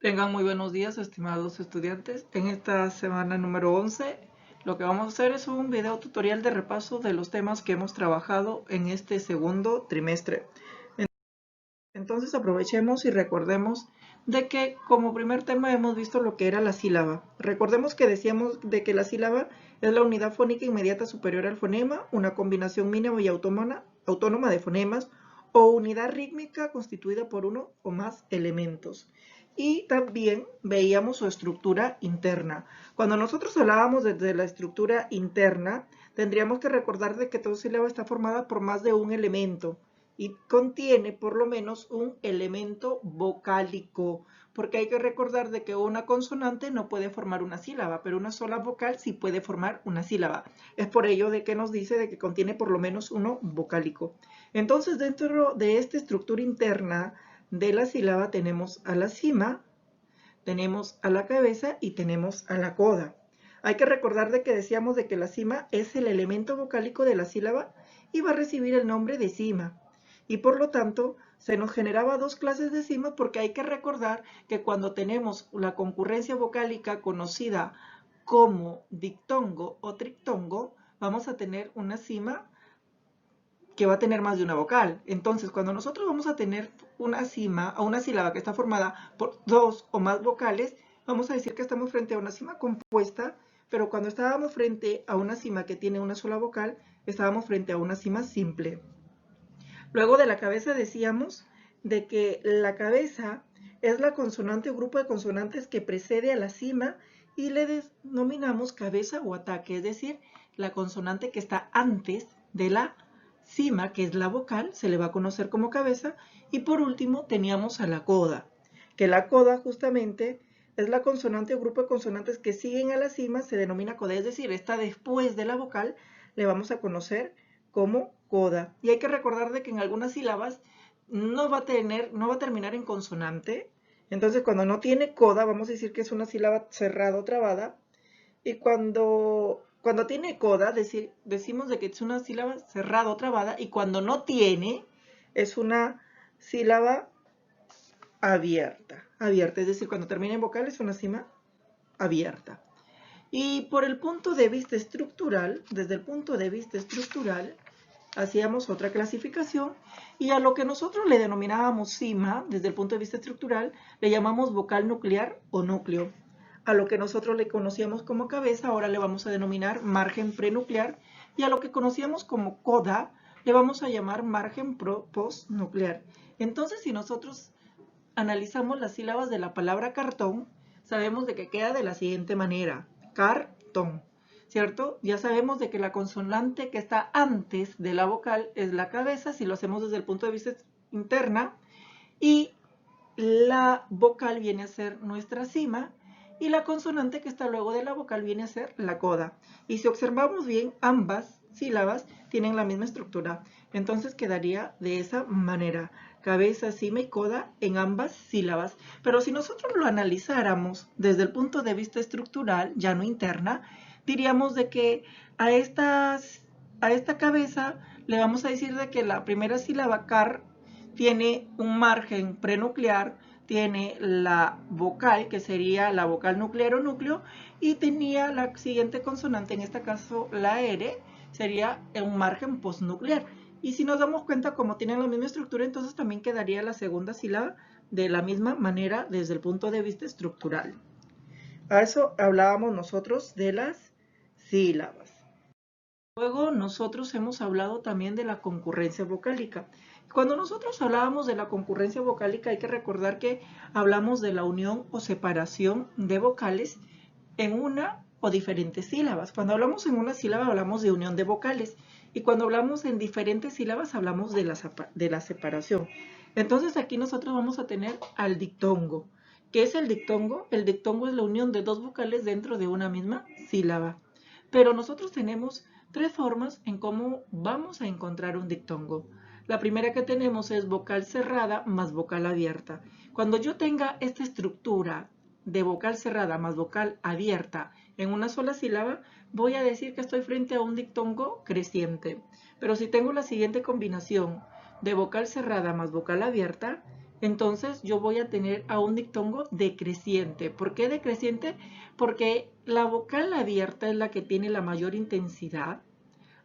Tengan muy buenos días, estimados estudiantes. En esta semana número 11, lo que vamos a hacer es un video tutorial de repaso de los temas que hemos trabajado en este segundo trimestre. Entonces aprovechemos y recordemos de que como primer tema hemos visto lo que era la sílaba. Recordemos que decíamos de que la sílaba es la unidad fónica inmediata superior al fonema, una combinación mínima y autónoma de fonemas o unidad rítmica constituida por uno o más elementos. Y también veíamos su estructura interna. Cuando nosotros hablábamos de la estructura interna, tendríamos que recordar de que toda sílaba está formada por más de un elemento y contiene por lo menos un elemento vocálico, porque hay que recordar de que una consonante no puede formar una sílaba, pero una sola vocal sí puede formar una sílaba. Es por ello de que nos dice de que contiene por lo menos uno vocálico. Entonces, dentro de esta estructura interna de la sílaba tenemos a la cima, tenemos a la cabeza y tenemos a la coda. Hay que recordar de que decíamos de que la cima es el elemento vocálico de la sílaba y va a recibir el nombre de cima. Y por lo tanto, se nos generaba dos clases de cima porque hay que recordar que cuando tenemos la concurrencia vocálica conocida como dictongo o triptongo, vamos a tener una cima que va a tener más de una vocal. Entonces, cuando nosotros vamos a tener una cima o una sílaba que está formada por dos o más vocales, vamos a decir que estamos frente a una cima compuesta, pero cuando estábamos frente a una cima que tiene una sola vocal, estábamos frente a una cima simple. Luego de la cabeza decíamos de que la cabeza es la consonante o grupo de consonantes que precede a la cima y le denominamos cabeza o ataque, es decir, la consonante que está antes de la cima, que es la vocal, se le va a conocer como cabeza. Y por último teníamos a la coda, que la coda justamente es la consonante o grupo de consonantes que siguen a la cima, se denomina coda, es decir, está después de la vocal, le vamos a conocer como coda. Y hay que recordar de que en algunas sílabas no va a terminar en consonante. Entonces, cuando no tiene coda, vamos a decir que es una sílaba cerrada o trabada. Y cuando tiene coda, decimos de que es una sílaba cerrada o trabada. Y cuando no tiene, es una sílaba abierta. Abierta, es decir, cuando termina en vocal es una cima abierta. Y por el punto de vista estructural, desde el punto de vista estructural, hacíamos otra clasificación y a lo que nosotros le denominábamos cima, desde el punto de vista estructural, le llamamos vocal nuclear o núcleo. A lo que nosotros le conocíamos como cabeza, ahora le vamos a denominar margen prenuclear, y a lo que conocíamos como coda, le vamos a llamar margen postnuclear. Entonces, si nosotros analizamos las sílabas de la palabra cartón, sabemos de que queda de la siguiente manera: cartón, ¿cierto? Ya sabemos de que la consonante que está antes de la vocal es la cabeza, si lo hacemos desde el punto de vista interna, y la vocal viene a ser nuestra cima, y la consonante que está luego de la vocal viene a ser la coda. Y si observamos bien, ambas sílabas tienen la misma estructura. Entonces quedaría de esa manera: cabeza, cima y coda en ambas sílabas. Pero si nosotros lo analizáramos desde el punto de vista estructural, ya no interna, diríamos de que a esta cabeza le vamos a decir de que la primera sílaba car tiene un margen prenuclear, tiene la vocal, que sería la vocal nuclear o núcleo, y tenía la siguiente consonante, en este caso la R, sería un margen postnuclear. Y si nos damos cuenta, como tienen la misma estructura, entonces también quedaría la segunda sílaba de la misma manera desde el punto de vista estructural. A eso hablábamos nosotros de las sílabas. Luego nosotros hemos hablado también de la concurrencia vocálica. Cuando nosotros hablábamos de la concurrencia vocálica, hay que recordar que hablamos de la unión o separación de vocales en una o diferentes sílabas. Cuando hablamos en una sílaba hablamos de unión de vocales, y cuando hablamos en diferentes sílabas hablamos de la separación. Entonces aquí nosotros vamos a tener al dictongo. ¿Qué es el dictongo? El dictongo es la unión de dos vocales dentro de una misma sílaba. Pero nosotros tenemos tres formas en cómo vamos a encontrar un dictongo. La primera que tenemos es vocal cerrada más vocal abierta. Cuando yo tenga esta estructura de vocal cerrada más vocal abierta en una sola sílaba, voy a decir que estoy frente a un dictongo creciente. Pero si tengo la siguiente combinación de vocal cerrada más vocal abierta, Entonces yo voy a tener a un diptongo decreciente. ¿Por qué decreciente? Porque la vocal abierta es la que tiene la mayor intensidad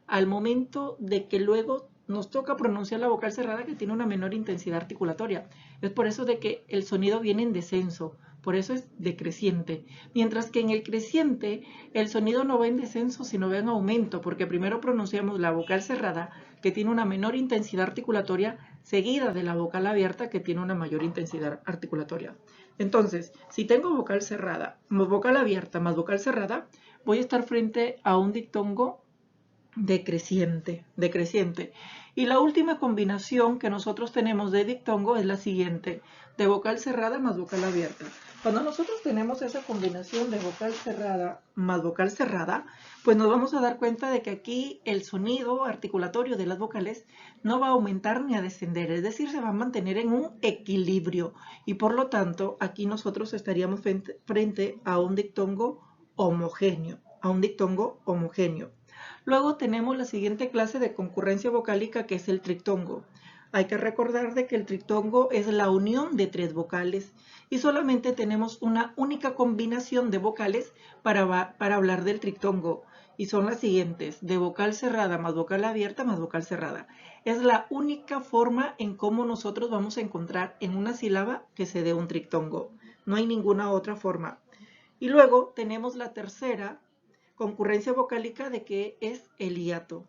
al momento de que luego nos toca pronunciar la vocal cerrada, que tiene una menor intensidad articulatoria. Es por eso de que el sonido viene en descenso, por eso es decreciente. Mientras que en el creciente el sonido no va en descenso, sino va en aumento, porque primero pronunciamos la vocal cerrada, que tiene una menor intensidad articulatoria, seguida de la vocal abierta, que tiene una mayor intensidad articulatoria. Entonces, si tengo vocal cerrada, más vocal abierta, más vocal cerrada, voy a estar frente a un diptongo decreciente. Y la última combinación que nosotros tenemos de diptongo es la siguiente, de vocal cerrada más vocal abierta. Cuando nosotros tenemos esa combinación de vocal cerrada más vocal cerrada, pues nos vamos a dar cuenta de que aquí el sonido articulatorio de las vocales no va a aumentar ni a descender, es decir, se va a mantener en un equilibrio. Y por lo tanto, aquí nosotros estaríamos frente a un diptongo homogéneo, Luego tenemos la siguiente clase de concurrencia vocálica, que es el triptongo. Hay que recordar de que el triptongo es la unión de 3 vocales y solamente tenemos una única combinación de vocales para hablar del triptongo, y son las siguientes: de vocal cerrada más vocal abierta más vocal cerrada. Es la única forma en cómo nosotros vamos a encontrar en una sílaba que se dé un triptongo. No hay ninguna otra forma. Y luego tenemos la tercera concurrencia vocálica, de que es el hiato.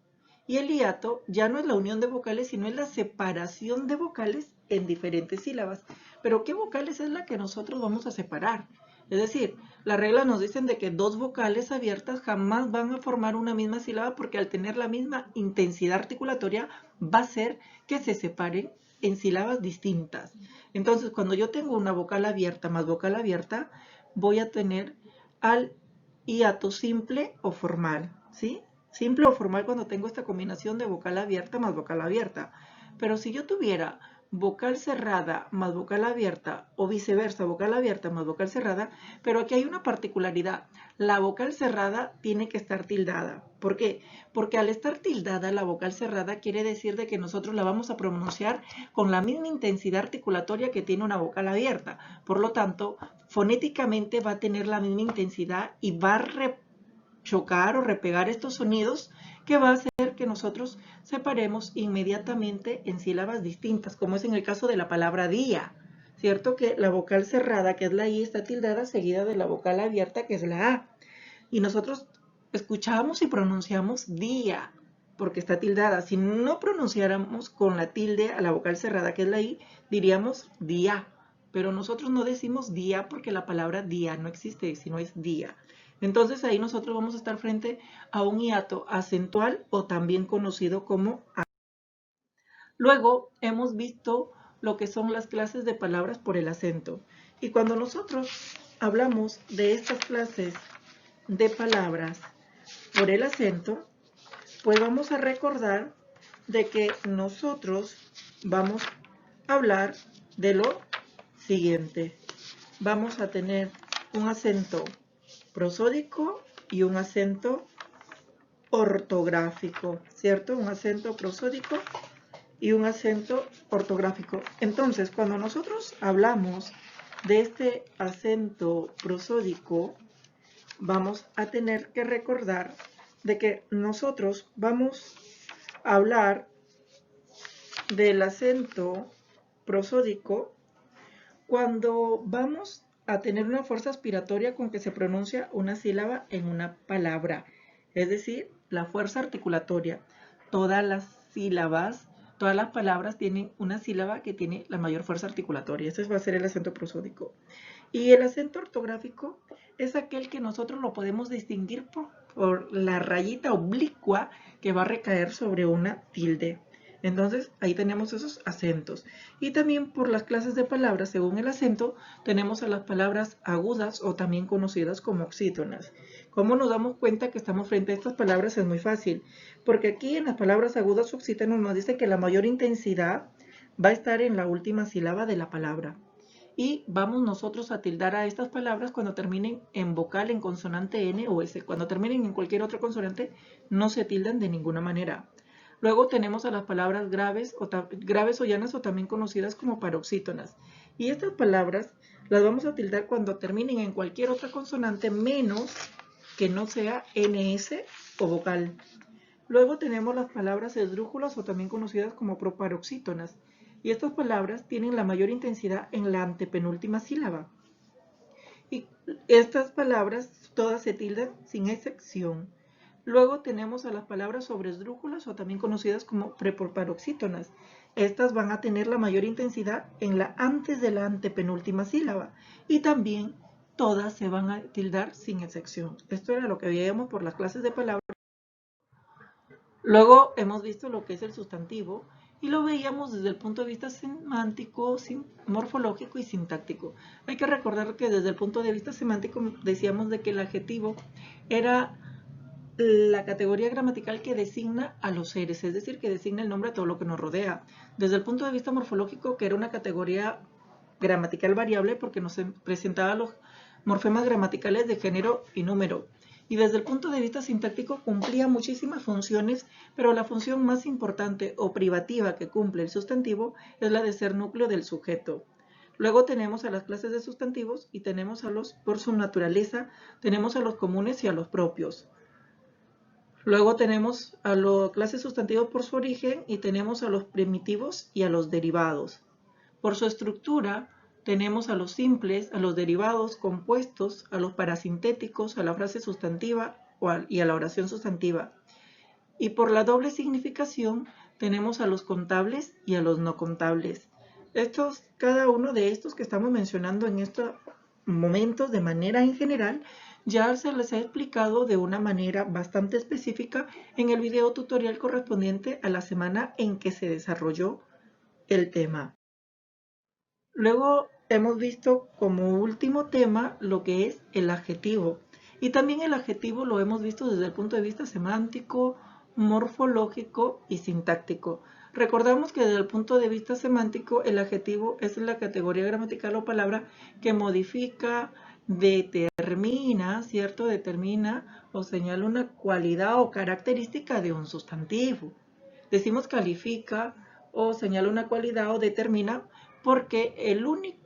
Y el hiato ya no es la unión de vocales, sino es la separación de vocales en diferentes sílabas. Pero ¿qué vocales es la que nosotros vamos a separar? Es decir, las reglas nos dicen de que 2 vocales abiertas jamás van a formar una misma sílaba, porque al tener la misma intensidad articulatoria va a ser que se separen en sílabas distintas. Entonces, cuando yo tengo una vocal abierta más vocal abierta, voy a tener al hiato simple o formal, ¿sí? Simple o formal cuando tengo esta combinación de vocal abierta más vocal abierta. Pero si yo tuviera vocal cerrada más vocal abierta, o viceversa, vocal abierta más vocal cerrada, pero aquí hay una particularidad: la vocal cerrada tiene que estar tildada. ¿Por qué? Porque al estar tildada la vocal cerrada quiere decir de que nosotros la vamos a pronunciar con la misma intensidad articulatoria que tiene una vocal abierta. Por lo tanto, fonéticamente va a tener la misma intensidad y va a chocar o repegar estos sonidos, que va a hacer que nosotros separemos inmediatamente en sílabas distintas, como es en el caso de la palabra día, ¿cierto? Que la vocal cerrada, que es la I, está tildada seguida de la vocal abierta, que es la A. Y nosotros escuchamos y pronunciamos día, porque está tildada. Si no pronunciáramos con la tilde a la vocal cerrada, que es la I, diríamos día. Pero nosotros no decimos día porque la palabra día no existe, sino es día. Entonces ahí nosotros vamos a estar frente a un hiato acentual, o también conocido como A. Luego hemos visto lo que son las clases de palabras por el acento. Y cuando nosotros hablamos de estas clases de palabras por el acento, pues vamos a recordar de que nosotros vamos a hablar de lo siguiente. Vamos a tener un acento prosódico y un acento ortográfico, ¿cierto? Un acento prosódico y un acento ortográfico. Entonces, cuando nosotros hablamos de este acento prosódico, vamos a tener que recordar de que nosotros vamos a hablar del acento prosódico cuando vamos a tener una fuerza aspiratoria con que se pronuncia una sílaba en una palabra, es decir, la fuerza articulatoria. Todas las sílabas, todas las palabras tienen una sílaba que tiene la mayor fuerza articulatoria. Ese va a ser el acento prosódico. Y el acento ortográfico es aquel que nosotros lo podemos distinguir por la rayita oblicua que va a recaer sobre una tilde. Entonces, ahí tenemos esos acentos. Y también por las clases de palabras, según el acento, tenemos a las palabras agudas, o también conocidas como oxítonas. ¿Cómo nos damos cuenta que estamos frente a estas palabras? Es muy fácil, porque aquí en las palabras agudas o oxítonas nos dice que la mayor intensidad va a estar en la última sílaba de la palabra. Y vamos nosotros a tildar a estas palabras cuando terminen en vocal, en consonante N o S. Cuando terminen en cualquier otra consonante, no se tildan de ninguna manera. Luego tenemos a las palabras graves o llanas o también conocidas como paroxítonas. Y estas palabras las vamos a tildar cuando terminen en cualquier otra consonante menos que no sea NS o vocal. Luego tenemos las palabras esdrújulas o también conocidas como proparoxítonas. Y estas palabras tienen la mayor intensidad en la antepenúltima sílaba. Y estas palabras todas se tildan sin excepción. Luego tenemos a las palabras sobresdrújulas o también conocidas como preproparoxítonas. Estas van a tener la mayor intensidad en la antes de la antepenúltima sílaba y también todas se van a tildar sin excepción. Esto era lo que veíamos por las clases de palabras. Luego hemos visto lo que es el sustantivo y lo veíamos desde el punto de vista semántico, morfológico y sintáctico. Hay que recordar que desde el punto de vista semántico decíamos de que el adjetivo era la categoría gramatical que designa a los seres, es decir, que designa el nombre a todo lo que nos rodea. Desde el punto de vista morfológico, que era una categoría gramatical variable porque nos presentaba los morfemas gramaticales de género y número. Y desde el punto de vista sintáctico cumplía muchísimas funciones, pero la función más importante o privativa que cumple el sustantivo es la de ser núcleo del sujeto. Luego tenemos a las clases de sustantivos y tenemos a los, por su naturaleza, tenemos a los comunes y a los propios. Luego tenemos a las clases sustantivos por su origen y tenemos a los primitivos y a los derivados. Por su estructura tenemos a los simples, a los derivados compuestos, a los parasintéticos, a la frase sustantiva y a la oración sustantiva. Y por la doble significación tenemos a los contables y a los no contables. Cada uno de estos que estamos mencionando en estos momentos de manera en general, ya se les ha explicado de una manera bastante específica en el video tutorial correspondiente a la semana en que se desarrolló el tema. Luego hemos visto como último tema lo que es el adjetivo. Y también el adjetivo lo hemos visto desde el punto de vista semántico, morfológico y sintáctico. Recordamos que desde el punto de vista semántico el adjetivo es la categoría gramatical o palabra que modifica, determina, ¿cierto? Determina o señala una cualidad o característica de un sustantivo. Decimos califica o señala una cualidad o determina porque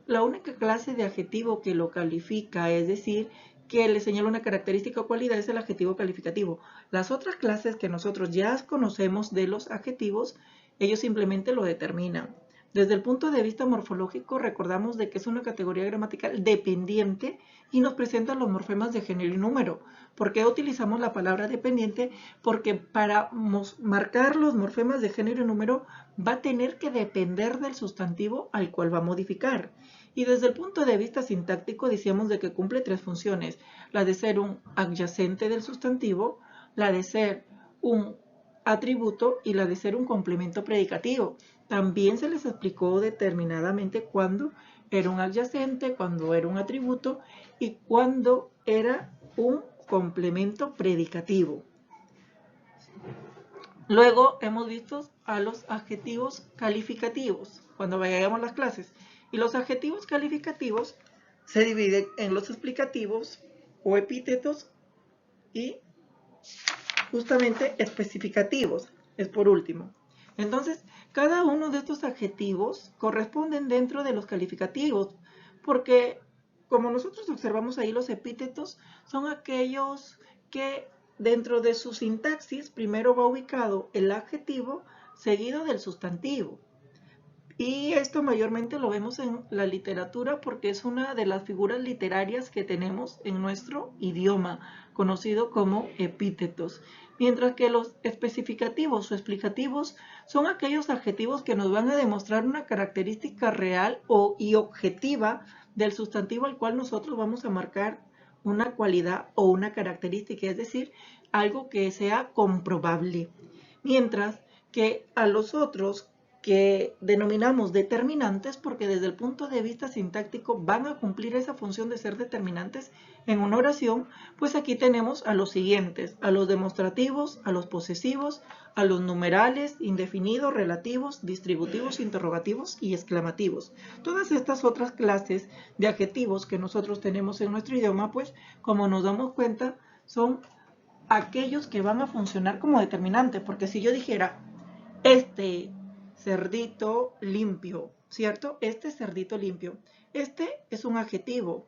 la única clase de adjetivo que lo califica, es decir, que le señala una característica o cualidad, es el adjetivo calificativo. Las otras clases que nosotros ya conocemos de los adjetivos, ellos simplemente lo determinan. Desde el punto de vista morfológico, recordamos de que es una categoría gramatical dependiente y nos presenta los morfemas de género y número. ¿Por qué utilizamos la palabra dependiente? Porque para marcar los morfemas de género y número va a tener que depender del sustantivo al cual va a modificar. Y desde el punto de vista sintáctico decíamos de que cumple tres funciones: la de ser un adyacente del sustantivo, la de ser un atributo y la de ser un complemento predicativo. También se les explicó determinadamente cuándo era un adyacente, cuándo era un atributo y cuándo era un complemento predicativo. Luego hemos visto a los adjetivos calificativos cuando vayamos a las clases. Y los adjetivos calificativos se dividen en los explicativos o epítetos y justamente especificativos, es por último. Entonces, cada uno de estos adjetivos corresponden dentro de los calificativos, porque como nosotros observamos ahí, los epítetos son aquellos que dentro de su sintaxis primero va ubicado el adjetivo seguido del sustantivo. Y esto mayormente lo vemos en la literatura porque es una de las figuras literarias que tenemos en nuestro idioma, conocido como epítetos. Mientras que los especificativos o explicativos son aquellos adjetivos que nos van a demostrar una característica real y objetiva del sustantivo al cual nosotros vamos a marcar una cualidad o una característica, es decir, algo que sea comprobable. Mientras que a los otros que denominamos determinantes porque desde el punto de vista sintáctico van a cumplir esa función de ser determinantes en una oración, pues aquí tenemos a los siguientes: a los demostrativos, a los posesivos, a los numerales, indefinidos, relativos, distributivos, interrogativos y exclamativos. Todas estas otras clases de adjetivos que nosotros tenemos en nuestro idioma, pues como nos damos cuenta, son aquellos que van a funcionar como determinantes, porque si yo dijera Este cerdito limpio, ¿cierto? Este cerdito limpio. Este es un adjetivo.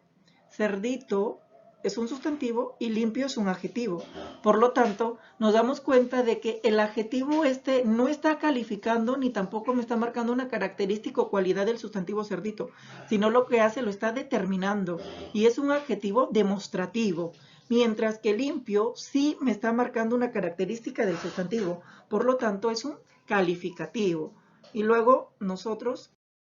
Cerdito es un sustantivo y limpio es un adjetivo. Por lo tanto, nos damos cuenta de que el adjetivo este no está calificando ni tampoco me está marcando una característica o cualidad del sustantivo cerdito, sino lo que hace lo está determinando y es un adjetivo demostrativo. Mientras que limpio sí me está marcando una característica del sustantivo. Por lo tanto, es un calificativo. Y luego nosotros